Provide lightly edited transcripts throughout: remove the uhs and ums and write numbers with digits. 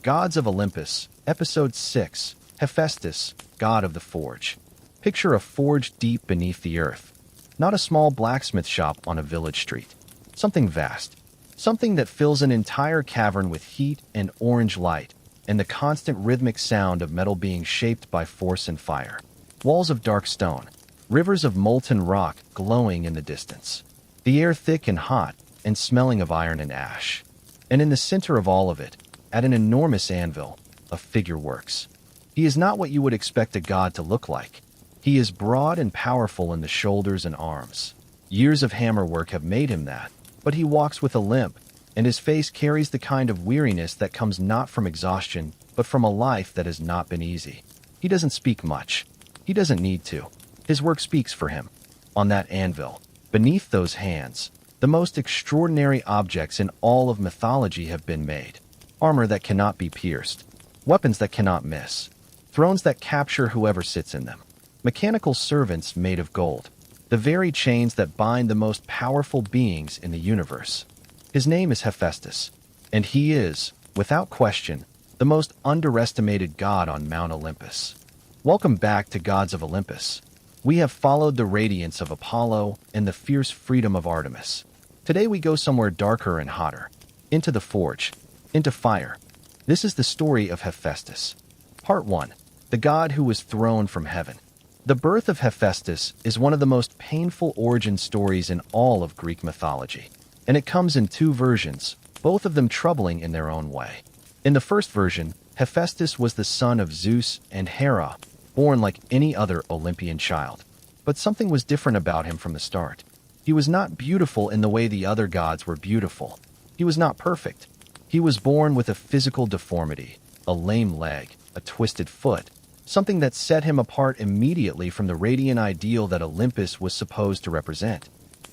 Gods of Olympus, Episode 6, Hephaestus, God of the Forge. Picture a forge deep beneath the earth. Not a small blacksmith shop on a village street. Something vast. Something that fills an entire cavern with heat and orange light, and the constant rhythmic sound of metal being shaped by force and fire. Walls of dark stone. Rivers of molten rock glowing in the distance. The air thick and hot, and smelling of iron and ash. And in the center of all of it, at an enormous anvil, a figure works. He is not what you would expect a god to look like. He is broad and powerful in the shoulders and arms. Years of hammer work have made him that, but he walks with a limp, and his face carries the kind of weariness that comes not from exhaustion, but from a life that has not been easy. He doesn't speak much. He doesn't need to. His work speaks for him. On that anvil, beneath those hands, the most extraordinary objects in all of mythology have been made. Armor that cannot be pierced. Weapons that cannot miss. Thrones that capture whoever sits in them. Mechanical servants made of gold. The very chains that bind the most powerful beings in the universe. His name is Hephaestus, and he is, without question, the most underestimated god on Mount Olympus. Welcome back to Gods of Olympus. We have followed the radiance of Apollo and the fierce freedom of Artemis. Today we go somewhere darker and hotter. Into the forge. Into fire. This is the story of Hephaestus. Part 1. The god who was thrown from heaven. The birth of Hephaestus is one of the most painful origin stories in all of Greek mythology. And it comes in two versions, both of them troubling in their own way. In the first version, Hephaestus was the son of Zeus and Hera, born like any other Olympian child. But something was different about him from the start. He was not beautiful in the way the other gods were beautiful. He was not perfect. He was born with a physical deformity, a lame leg, a twisted foot, something that set him apart immediately from the radiant ideal that Olympus was supposed to represent.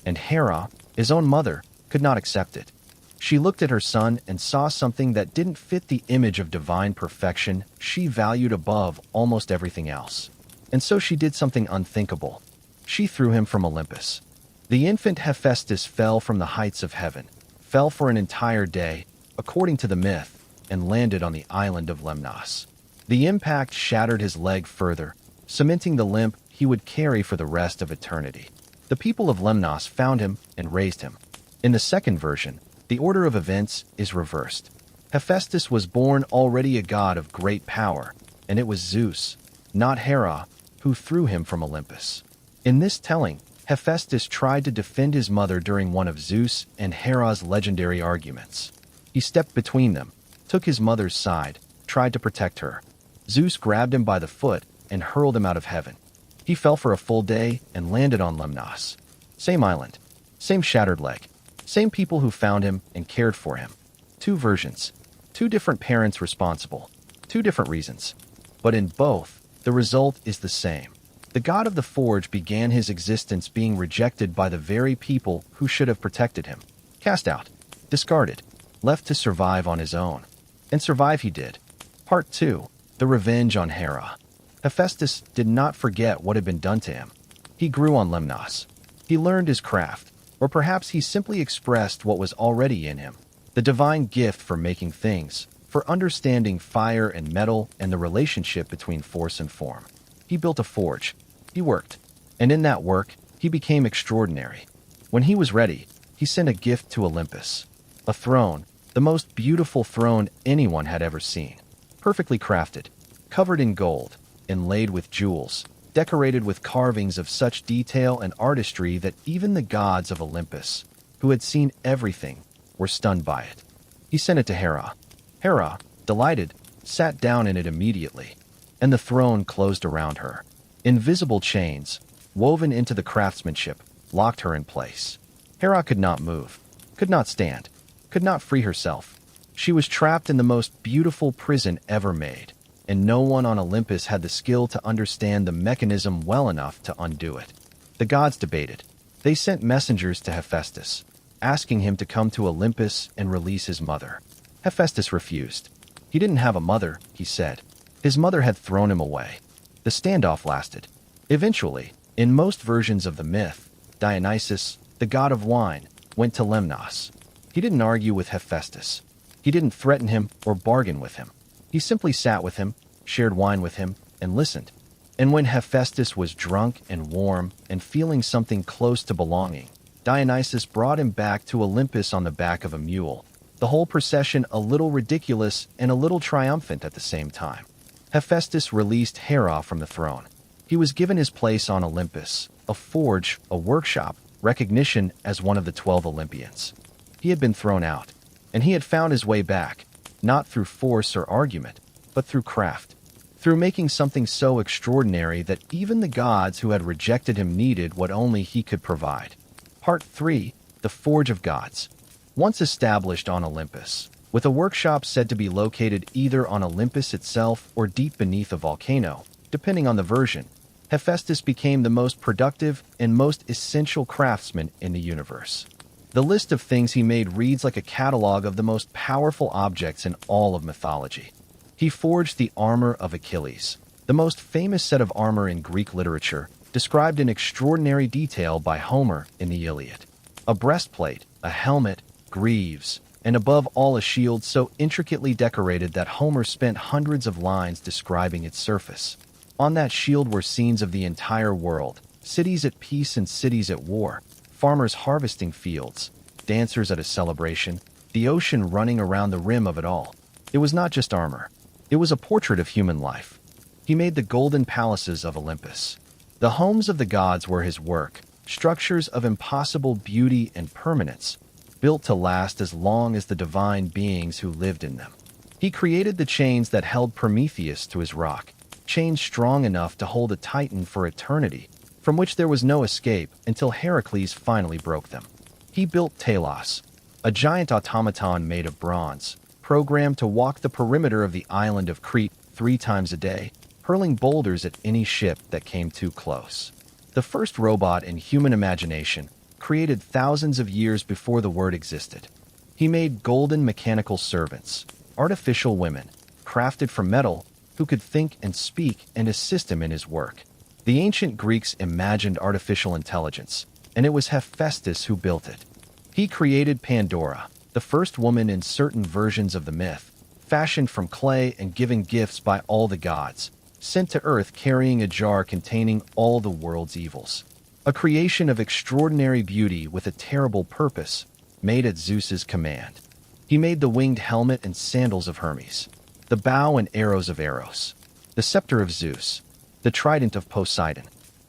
And Hera, his own mother, could not accept it. She looked at her son and saw something that didn't fit the image of divine perfection she valued above almost everything else. And so she did something unthinkable. She threw him from Olympus. The infant Hephaestus fell from the heights of heaven, fell for an entire day, according to the myth, and landed on the island of Lemnos. The impact shattered his leg further, cementing the limp he would carry for the rest of eternity. The people of Lemnos found him and raised him. In the second version, the order of events is reversed. Hephaestus was born already a god of great power, and it was Zeus, not Hera, who threw him from Olympus. In this telling, Hephaestus tried to defend his mother during one of Zeus and Hera's legendary arguments. He stepped between them, took his mother's side, tried to protect her. Zeus grabbed him by the foot and hurled him out of heaven. He fell for a full day and landed on Lemnos. Same island, same shattered leg, same people who found him and cared for him. Two versions, two different parents responsible, two different reasons. But in both, the result is the same. The god of the forge began his existence being rejected by the very people who should have protected him. Cast out, discarded, left to survive on his own. And survive he did. Part 2. The Revenge on Hera. Hephaestus did not forget what had been done to him. He grew on Lemnos. He learned his craft, or perhaps he simply expressed what was already in him. The divine gift for making things, for understanding fire and metal and the relationship between force and form. He built a forge. He worked. And in that work, he became extraordinary. When he was ready, he sent a gift to Olympus. A throne, the most beautiful throne anyone had ever seen. Perfectly crafted, covered in gold, inlaid with jewels, decorated with carvings of such detail and artistry that even the gods of Olympus, who had seen everything, were stunned by it. He sent it to Hera. Hera, delighted, sat down in it immediately, and the throne closed around her. Invisible chains, woven into the craftsmanship, locked her in place. Hera could not move, could not stand, could not free herself. She was trapped in the most beautiful prison ever made, and no one on Olympus had the skill to understand the mechanism well enough to undo it. The gods debated. They sent messengers to Hephaestus, asking him to come to Olympus and release his mother. Hephaestus refused. He didn't have a mother, he said. His mother had thrown him away. The standoff lasted. Eventually, in most versions of the myth, Dionysus, the god of wine, went to Lemnos. He didn't argue with Hephaestus. He didn't threaten him or bargain with him. He simply sat with him, shared wine with him, and listened. And when Hephaestus was drunk and warm and feeling something close to belonging, Dionysus brought him back to Olympus on the back of a mule, the whole procession a little ridiculous and a little triumphant at the same time. Hephaestus released Hera from the throne. He was given his place on Olympus, a forge, a workshop, recognition as one of the 12 Olympians. He had been thrown out, and he had found his way back, not through force or argument, but through craft, through making something so extraordinary that even the gods who had rejected him needed what only he could provide. Part 3. The Forge of Gods. Once established on Olympus, with a workshop said to be located either on Olympus itself or deep beneath a volcano, depending on the version, Hephaestus became the most productive and most essential craftsman in the universe. The list of things he made reads like a catalog of the most powerful objects in all of mythology. He forged the armor of Achilles, the most famous set of armor in Greek literature, described in extraordinary detail by Homer in the Iliad. A breastplate, a helmet, greaves, and above all a shield so intricately decorated that Homer spent hundreds of lines describing its surface. On that shield were scenes of the entire world, cities at peace and cities at war, farmers harvesting fields, dancers at a celebration, the ocean running around the rim of it all. It was not just armor. It was a portrait of human life. He made the golden palaces of Olympus. The homes of the gods were his work, structures of impossible beauty and permanence, built to last as long as the divine beings who lived in them. He created the chains that held Prometheus to his rock, chains strong enough to hold a titan for eternity, from which there was no escape until Heracles finally broke them. He built Talos, a giant automaton made of bronze, programmed to walk the perimeter of the island of Crete 3 times a day, hurling boulders at any ship that came too close. The first robot in human imagination, created thousands of years before the word existed. He made golden mechanical servants, artificial women, crafted from metal, who could think and speak and assist him in his work. The ancient Greeks imagined artificial intelligence, and it was Hephaestus who built it. He created Pandora, the first woman in certain versions of the myth, fashioned from clay and given gifts by all the gods, sent to earth carrying a jar containing all the world's evils. A creation of extraordinary beauty with a terrible purpose, made at Zeus's command. He made the winged helmet and sandals of Hermes, the bow and arrows of Eros, the scepter of Zeus, the trident of Poseidon.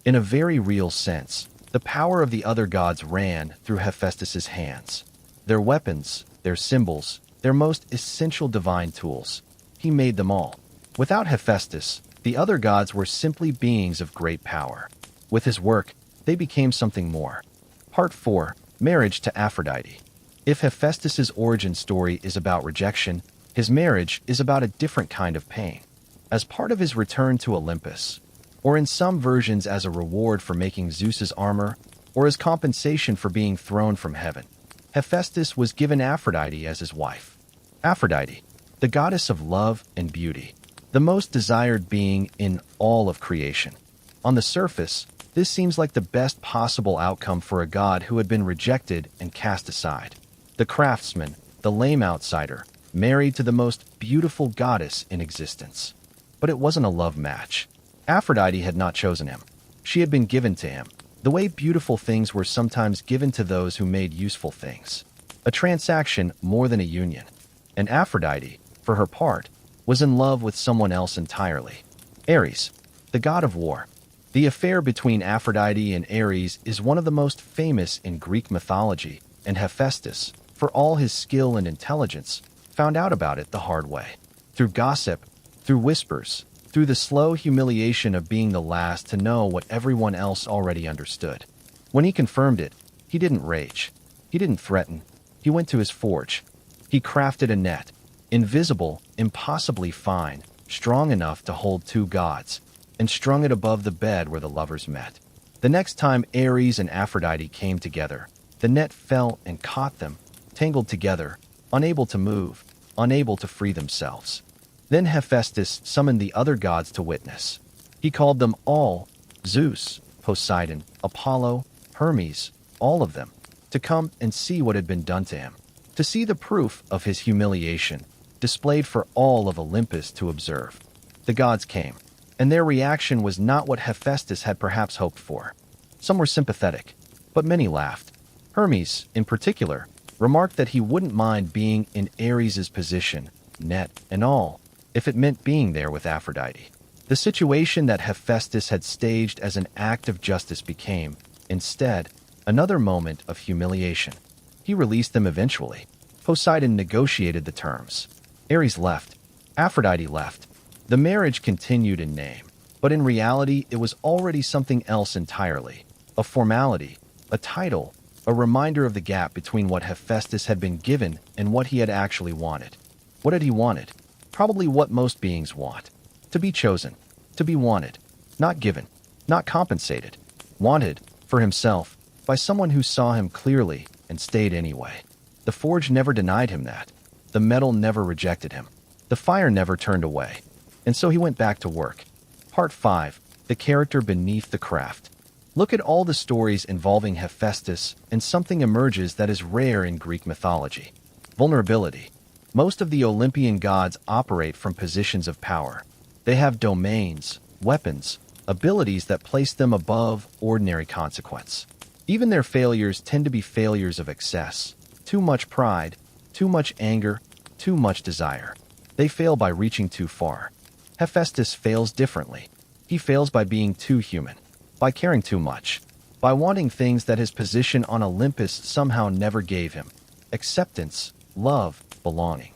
In a very real sense, the power of the other gods ran through Hephaestus's hands. Their weapons, their symbols, their most essential divine tools. He made them all. Without Hephaestus, the other gods were simply beings of great power. With his work, they became something more. Part 4. Marriage to Aphrodite. If Hephaestus's origin story is about rejection, his marriage is about a different kind of pain. As part of his return to Olympus, or in some versions as a reward for making Zeus's armor, or as compensation for being thrown from heaven, Hephaestus was given Aphrodite as his wife. Aphrodite, the goddess of love and beauty, the most desired being in all of creation. On the surface, this seems like the best possible outcome for a god who had been rejected and cast aside. The craftsman, the lame outsider, married to the most beautiful goddess in existence. But it wasn't a love match. Aphrodite had not chosen him. She had been given to him, the way beautiful things were sometimes given to those who made useful things. A transaction more than a union. And Aphrodite, for her part, was in love with someone else entirely. Ares, the god of war. The affair between Aphrodite and Ares is one of the most famous in Greek mythology, and Hephaestus, for all his skill and intelligence, found out about it the hard way. Through gossip, through whispers, through the slow humiliation of being the last to know what everyone else already understood. When he confirmed it, he didn't rage. He didn't threaten. He went to his forge. He crafted a net, invisible, impossibly fine, strong enough to hold 2 gods, and strung it above the bed where the lovers met. The next time Ares and Aphrodite came together, the net fell and caught them, tangled together, unable to move, unable to free themselves. Then Hephaestus summoned the other gods to witness. He called them all, Zeus, Poseidon, Apollo, Hermes, all of them, to come and see what had been done to him, to see the proof of his humiliation, displayed for all of Olympus to observe. The gods came, and their reaction was not what Hephaestus had perhaps hoped for. Some were sympathetic, but many laughed. Hermes, in particular, remarked that he wouldn't mind being in Ares's position, net and all, if it meant being there with Aphrodite. The situation that Hephaestus had staged as an act of justice became, instead, another moment of humiliation. He released them eventually. Poseidon negotiated the terms. Ares left. Aphrodite left. The marriage continued in name, but in reality it was already something else entirely. A formality, a title, a reminder of the gap between what Hephaestus had been given and what he had actually wanted. What had he wanted? Probably what most beings want. To be chosen. To be wanted. Not given. Not compensated. Wanted, for himself, by someone who saw him clearly and stayed anyway. The forge never denied him that. The metal never rejected him. The fire never turned away. And so he went back to work. Part 5. The character beneath the craft. Look at all the stories involving Hephaestus, and something emerges that is rare in Greek mythology. Vulnerability. Most of the Olympian gods operate from positions of power. They have domains, weapons, abilities that place them above ordinary consequence. Even their failures tend to be failures of excess. Too much pride, too much anger, too much desire. They fail by reaching too far. Hephaestus fails differently. He fails by being too human, by caring too much, by wanting things that his position on Olympus somehow never gave him. Acceptance, love, belonging.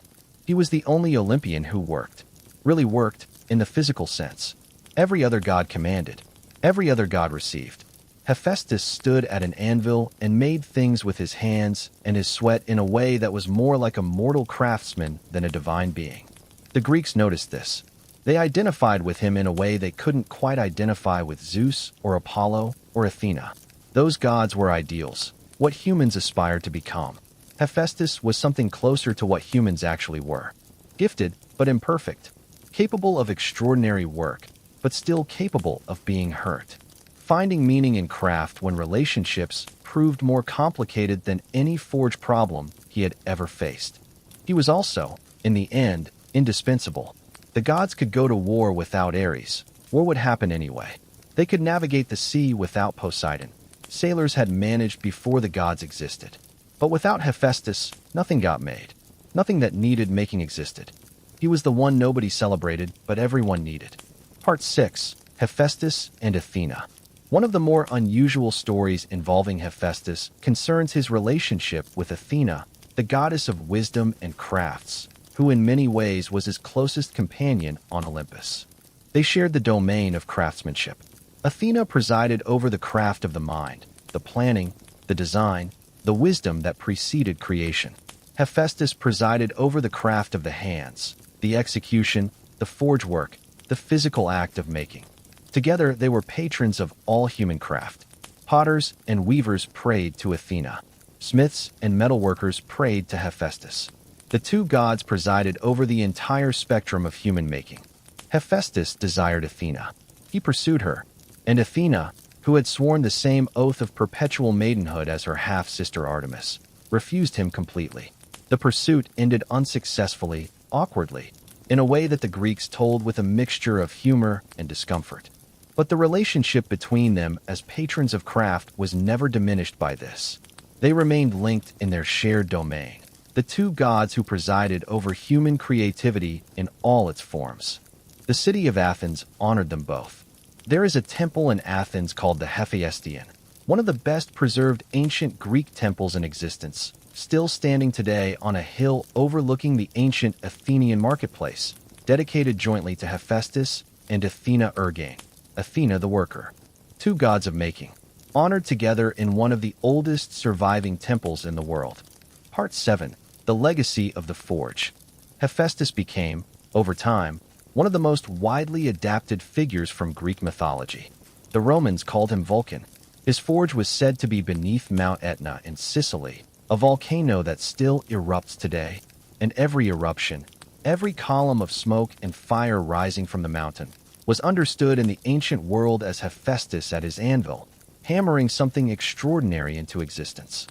He was the only Olympian who worked. Really worked, in the physical sense. Every other god commanded. Every other god received. Hephaestus stood at an anvil and made things with his hands and his sweat in a way that was more like a mortal craftsman than a divine being. The Greeks noticed this. They identified with him in a way they couldn't quite identify with Zeus or Apollo or Athena. Those gods were ideals, what humans aspired to become. Hephaestus was something closer to what humans actually were. Gifted, but imperfect. Capable of extraordinary work, but still capable of being hurt. Finding meaning in craft when relationships proved more complicated than any forge problem he had ever faced. He was also, in the end, indispensable. The gods could go to war without Ares. War would happen anyway. They could navigate the sea without Poseidon. Sailors had managed before the gods existed. But without Hephaestus, nothing got made. Nothing that needed making existed. He was the one nobody celebrated, but everyone needed. Part 6. Hephaestus and Athena. One of the more unusual stories involving Hephaestus concerns his relationship with Athena, the goddess of wisdom and crafts, who in many ways was his closest companion on Olympus. They shared the domain of craftsmanship. Athena presided over the craft of the mind, the planning, the design, the wisdom that preceded creation. Hephaestus presided over the craft of the hands, the execution, the forge work, the physical act of making. Together, they were patrons of all human craft. Potters and weavers prayed to Athena. Smiths and metalworkers prayed to Hephaestus. The two gods presided over the entire spectrum of human making. Hephaestus desired Athena. He pursued her, and Athena, who had sworn the same oath of perpetual maidenhood as her half-sister Artemis, refused him completely. The pursuit ended unsuccessfully, awkwardly, in a way that the Greeks told with a mixture of humor and discomfort. But the relationship between them as patrons of craft was never diminished by this. They remained linked in their shared domain, the two gods who presided over human creativity in all its forms. The city of Athens honored them both. There is a temple in Athens called the Hephaestion, one of the best preserved ancient Greek temples in existence, still standing today on a hill overlooking the ancient Athenian marketplace, dedicated jointly to Hephaestus and Athena Ergane, Athena the worker, two gods of making, honored together in one of the oldest surviving temples in the world. Part 7. The Legacy of the Forge. Hephaestus became, over time, one of the most widely adapted figures from Greek mythology. The Romans called him Vulcan. His forge was said to be beneath Mount Etna in Sicily, a volcano that still erupts today, and every eruption, every column of smoke and fire rising from the mountain, was understood in the ancient world as Hephaestus at his anvil, hammering something extraordinary into existence.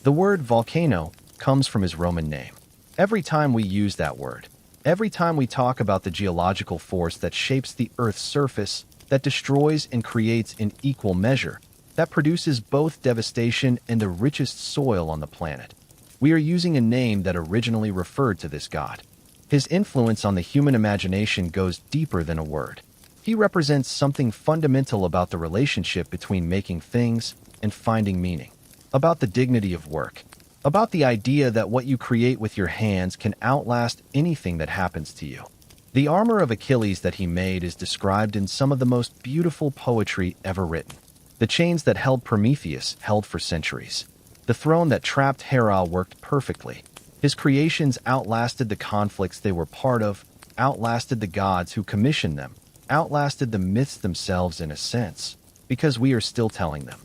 The word volcano comes from his Roman name. Every time we use that word, Every time we talk about the geological force that shapes the Earth's surface, that destroys and creates in equal measure, that produces both devastation and the richest soil on the planet, we are using a name that originally referred to this god. His influence on the human imagination goes deeper than a word. He represents something fundamental about the relationship between making things and finding meaning, about the dignity of work, about the idea that what you create with your hands can outlast anything that happens to you. The armor of Achilles that he made is described in some of the most beautiful poetry ever written. The chains that held Prometheus held for centuries. The throne that trapped Hera worked perfectly. His creations outlasted the conflicts they were part of, outlasted the gods who commissioned them, outlasted the myths themselves in a sense, because we are still telling them.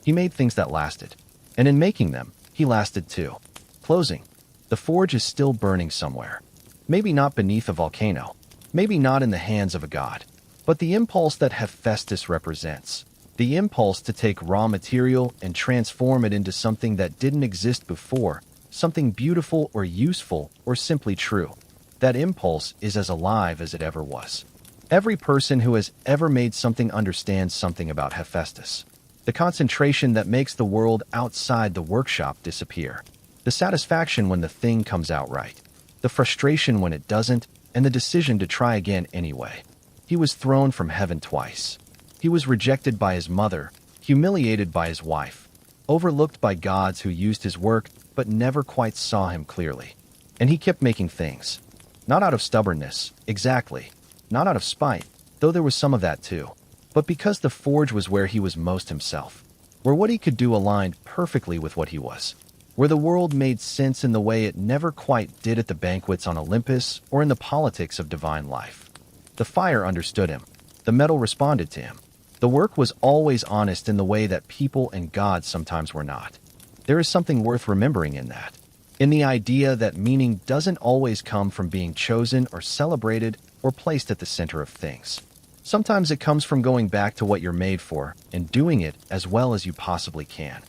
He made things that lasted. And in making them, he lasted too. Closing. The forge is still burning somewhere. Maybe not beneath a volcano. Maybe not in the hands of a god. But the impulse that Hephaestus represents, the impulse to take raw material and transform it into something that didn't exist before, something beautiful or useful or simply true. That impulse is as alive as it ever was. Every person who has ever made something understands something about Hephaestus. The concentration that makes the world outside the workshop disappear. The satisfaction when the thing comes out right. The frustration when it doesn't, and the decision to try again anyway. He was thrown from heaven twice. He was rejected by his mother, humiliated by his wife, overlooked by gods who used his work but never quite saw him clearly. And he kept making things. Not out of stubbornness, exactly. Not out of spite, though there was some of that too. But because the forge was where he was most himself. Where what he could do aligned perfectly with what he was. Where the world made sense in the way it never quite did at the banquets on Olympus or in the politics of divine life. The fire understood him. The metal responded to him. The work was always honest in the way that people and gods sometimes were not. There is something worth remembering in that. In the idea that meaning doesn't always come from being chosen or celebrated or placed at the center of things. Sometimes it comes from going back to what you're made for and doing it as well as you possibly can.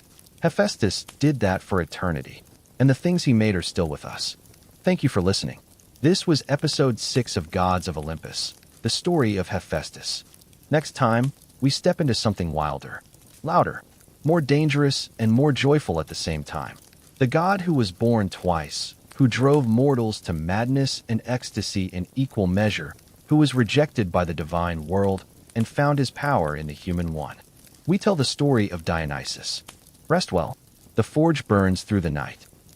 Hephaestus did that for eternity, and the things he made are still with us. Thank you for listening. This was episode 6 of Gods of Olympus, the story of Hephaestus. Next time, we step into something wilder, louder, more dangerous, and more joyful at the same time. The god who was born twice, who drove mortals to madness and ecstasy in equal measure, who was rejected by the divine world and found his power in the human one. We tell the story of Dionysus. Rest well. The forge burns through the night.